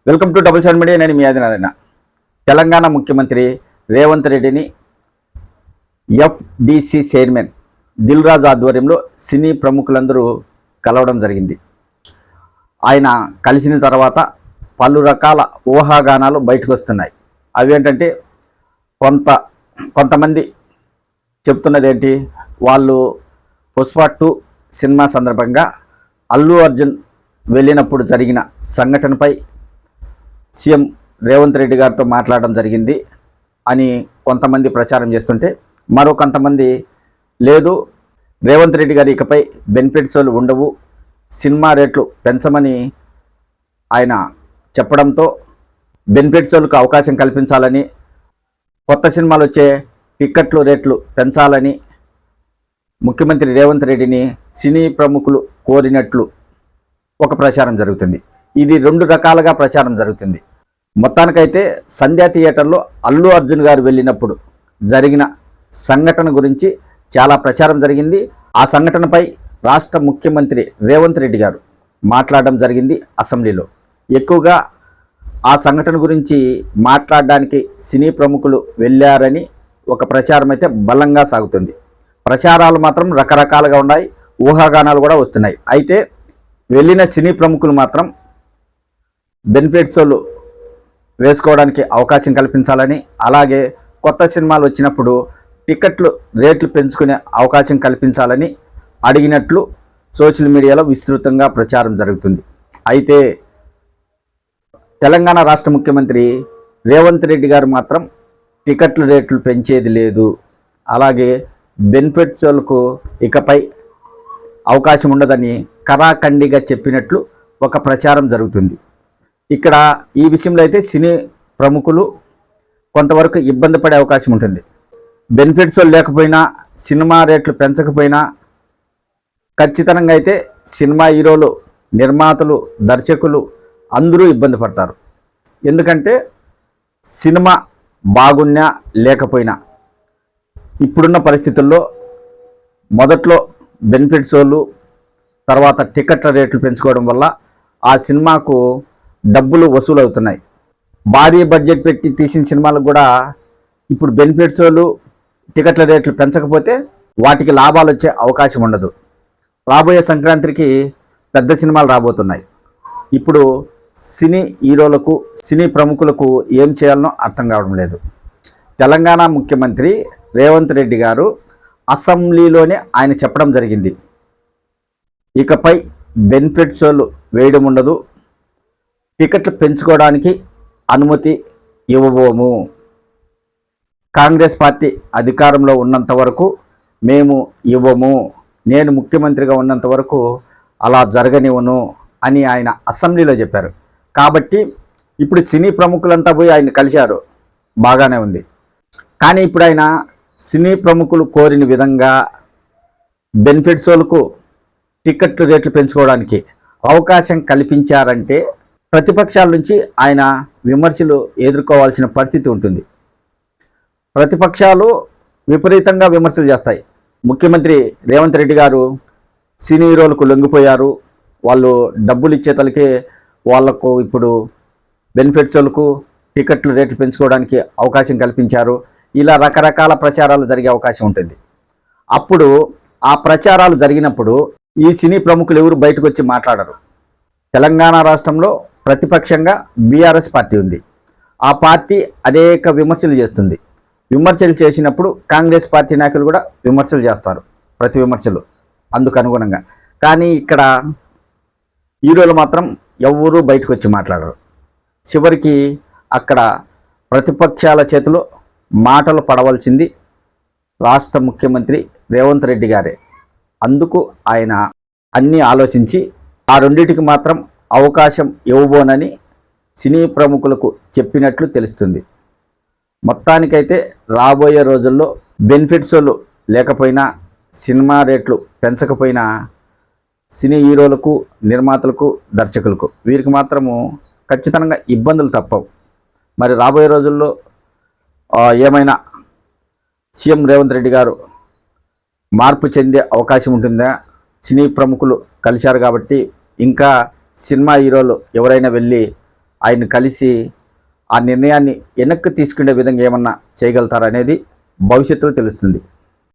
Welcome to double seven media. నేను మీ ఆదినారాయణ. తెలంగాణ ముఖ్యమంత్రి రేవంత్ రెడ్డిని ఎఫ్డిసి చైర్మన్ దిల్ రాజు ఆధ్వర్యంలో సినీ ప్రముఖులందరూ కలవడం జరిగింది. ఆయన కలిసిన తర్వాత పలు రకాల ఊహాగానాలు బయటకు వస్తున్నాయి. అవి ఏంటంటే కొంతమంది చెప్తున్నది ఏంటి, వాళ్ళు పుష్ప 2 సినిమా సందర్భంగా అల్లు అర్జున్ వెళ్ళినప్పుడు జరిగిన సంఘటనపై సీఎం రేవంత్ రెడ్డి గారితో మాట్లాడడం జరిగింది అని కొంతమంది ప్రచారం చేస్తుంటే, మరో కొంతమంది లేదు, రేవంత్ రెడ్డి గారు ఇకపై బెనిఫిట్స్లు ఉండవు, సినిమా రేట్లు పెంచమని ఆయన చెప్పడంతో బెనిఫిట్స్లకు అవకాశం కల్పించాలని, కొత్త సినిమాలు వచ్చే టిక్కెట్లు రేట్లు పెంచాలని ముఖ్యమంత్రి రేవంత్ రెడ్డిని సినీ ప్రముఖులు కోరినట్లు ఒక ప్రచారం జరుగుతుంది. ఇది 2 రకాలుగా ప్రచారం జరుగుతుంది. మొత్తానికైతే సంధ్యా థియేటర్లో అల్లు అర్జున్ గారు వెళ్ళినప్పుడు జరిగిన సంఘటన గురించి చాలా ప్రచారం జరిగింది. ఆ సంఘటనపై రాష్ట్ర ముఖ్యమంత్రి రేవంత్ రెడ్డి గారు మాట్లాడడం జరిగింది అసెంబ్లీలో. ఎక్కువగా ఆ సంఘటన గురించి మాట్లాడడానికి సినీ ప్రముఖులు వెళ్ళారని ఒక ప్రచారం అయితే బలంగా సాగుతుంది. ప్రచారాలు మాత్రం రకరకాలుగా ఉన్నాయి, ఊహాగానాలు కూడా వస్తున్నాయి. అయితే వెళ్ళిన సినీ ప్రముఖులు మాత్రం బెనిఫిట్స్లు వేసుకోవడానికి అవకాశం కల్పించాలని, అలాగే కొత్త సినిమాలు వచ్చినప్పుడు టికెట్లు రేట్లు పెంచుకునే అవకాశం కల్పించాలని అడిగినట్లు సోషల్ మీడియాలో విస్తృతంగా ప్రచారం జరుగుతుంది. అయితే తెలంగాణ రాష్ట్ర ముఖ్యమంత్రి రేవంత్ రెడ్డి గారు మాత్రం టికెట్ల రేట్లు పెంచేది లేదు, అలాగే బెనిఫిట్స్లకు ఇకపై అవకాశం ఉండదని కరాఖండిగా చెప్పినట్లు ఒక ప్రచారం జరుగుతుంది. ఇక్కడ ఈ విషయంలో అయితే సినీ ప్రముఖులు కొంతవరకు ఇబ్బంది పడే అవకాశం ఉంటుంది. బెనిఫిట్స్ లేకపోయినా, సినిమా రేట్లు పెంచకపోయినా ఖచ్చితంగా అయితే సినిమా హీరోలు, నిర్మాతలు, దర్శకులు అందరూ ఇబ్బంది పడతారు. ఎందుకంటే సినిమా బాగున్నా లేకపోయినా ఇప్పుడున్న పరిస్థితుల్లో మొదట్లో బెనిఫిట్స్ వాళ్ళు, తర్వాత టికెట్ల రేట్లు పెంచుకోవడం వల్ల ఆ సినిమాకు డబ్బులు వసూలు అవుతున్నాయి. భారీ బడ్జెట్ పెట్టి తీసిన సినిమాలకు కూడా ఇప్పుడు బెనిఫిట్స్ వాళ్ళు టికెట్ల రేట్లు పెంచకపోతే వాటికి లాభాలు వచ్చే అవకాశం ఉండదు. రాబోయే సంక్రాంతికి పెద్ద సినిమాలు రాబోతున్నాయి. ఇప్పుడు సినీ హీరోలకు, సినీ ప్రముఖులకు ఏం చేయాలనో అర్థం కావడం లేదు. తెలంగాణ ముఖ్యమంత్రి రేవంత్ రెడ్డి గారు అసెంబ్లీలోనే ఆయన చెప్పడం జరిగింది, ఇకపై బెనిఫిట్స్లు వేయడం ఉండదు, టికెట్లు పెంచుకోవడానికి అనుమతి ఇవ్వబోము, కాంగ్రెస్ పార్టీ అధికారంలో ఉన్నంత వరకు మేము ఇవ్వము, నేను ముఖ్యమంత్రిగా ఉన్నంత వరకు అలా జరగనివ్వను అని ఆయన అసెంబ్లీలో చెప్పారు. కాబట్టి ఇప్పుడు సినీ ప్రముఖులంతా పోయి ఆయన కలిశారు, బాగానే ఉంది. కానీ ఇప్పుడు ఆయన సినీ ప్రముఖులు కోరిన విధంగా బెనిఫిట్స్లకు టికెట్లు రేట్లు పెంచుకోవడానికి అవకాశం కల్పించారంటే ప్రతిపక్షాల నుంచి ఆయన విమర్శలు ఎదుర్కోవాల్సిన పరిస్థితి ఉంటుంది. ప్రతిపక్షాలు విపరీతంగా విమర్శలు చేస్తాయి. ముఖ్యమంత్రి రేవంత్ రెడ్డి గారు సినీ హీరోలకు లొంగిపోయారు, వాళ్ళు డబ్బులు ఇచ్చేతలకే వాళ్లకు ఇప్పుడు బెనిఫిట్స్లకు టికెట్లు రేట్లు పెంచుకోవడానికి అవకాశం కల్పించారు, ఇలా రకరకాల ప్రచారాలు జరిగే అవకాశం ఉంటుంది. అప్పుడు ఆ ప్రచారాలు జరిగినప్పుడు ఈ సినీ ప్రముఖులు ఎవరు బయటకు వచ్చి మాట్లాడరు. తెలంగాణ రాష్ట్రంలో ప్రతిపక్షంగా బీఆర్ఎస్ పార్టీ ఉంది. ఆ పార్టీ అనేక విమర్శలు చేస్తుంది. విమర్శలు చేసినప్పుడు కాంగ్రెస్ పార్టీ నాయకులు కూడా విమర్శలు చేస్తారు, ప్రతి విమర్శలు అందుకు అనుగుణంగా. కానీ ఇక్కడ హీరోలు మాత్రం ఎవరూ బయటకు వచ్చి మాట్లాడరు. చివరికి అక్కడ ప్రతిపక్షాల చేతిలో మాటలు పడవలసింది రాష్ట్ర ముఖ్యమంత్రి రేవంత్ రెడ్డి గారే. అందుకు ఆయన అన్నీ ఆలోచించి ఆ రెండింటికి మాత్రం అవకాశం ఇవ్వబోనని సినీ ప్రముఖులకు చెప్పినట్లు తెలుస్తుంది. మొత్తానికైతే రాబోయే రోజుల్లో బెనిఫిట్స్లు లేకపోయినా, సినిమా రేట్లు పెంచకపోయినా సినీ హీరోలకు, నిర్మాతలకు, దర్శకులకు వీరికి మాత్రము ఖచ్చితంగా ఇబ్బందులు తప్పవు. మరి రాబోయే రోజుల్లో ఏమైనా సీఎం రేవంత్ రెడ్డి గారు మార్పు చెందే అవకాశం ఉంటుందా? సినీ ప్రముఖులు కలిశారు కాబట్టి ఇంకా సినిమా హీరోలు ఎవరైనా వెళ్ళి ఆయన కలిసి ఆ నిర్ణయాన్ని వెనక్కి తీసుకునే విధంగా ఏమన్నా చేయగలుగుతారనేది భవిష్యత్తులో తెలుస్తుంది.